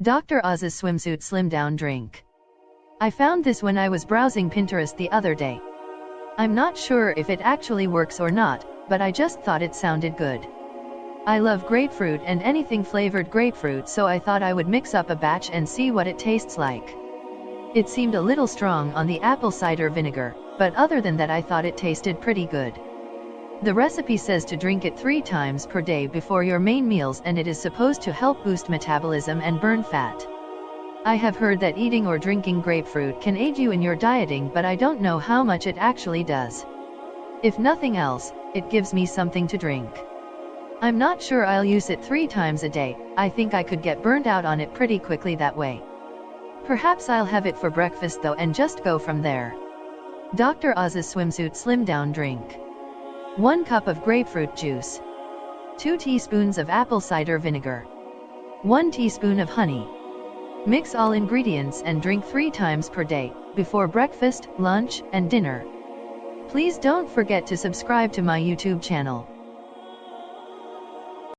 Dr. Oz's Swimsuit Slimdown Drink. I found this when I was browsing Pinterest the other day. I'm not sure if it actually works or not, but I just thought it sounded good. I love grapefruit and anything flavored grapefruit, so I thought I would mix up a batch and see what it tastes like. It seemed a little strong on the apple cider vinegar, but other than that I thought it tasted pretty good. The recipe says to drink it 3 times per day before your main meals, and it is supposed to help boost metabolism and burn fat. I have heard that eating or drinking grapefruit can aid you in your dieting, but I don't know how much it actually does. If nothing else, it gives me something to drink. I'm not sure I'll use it 3 times a day. I think I could get burnt out on it pretty quickly that way. Perhaps I'll have it for breakfast though and just go from there. Dr. Oz's Swimsuit Slimdown Drink. 1 cup of grapefruit juice. 2 teaspoons of apple cider vinegar. 1 teaspoon of honey. Mix all ingredients and drink 3 times per day, before breakfast, lunch, and dinner. Please don't forget to subscribe to my YouTube channel.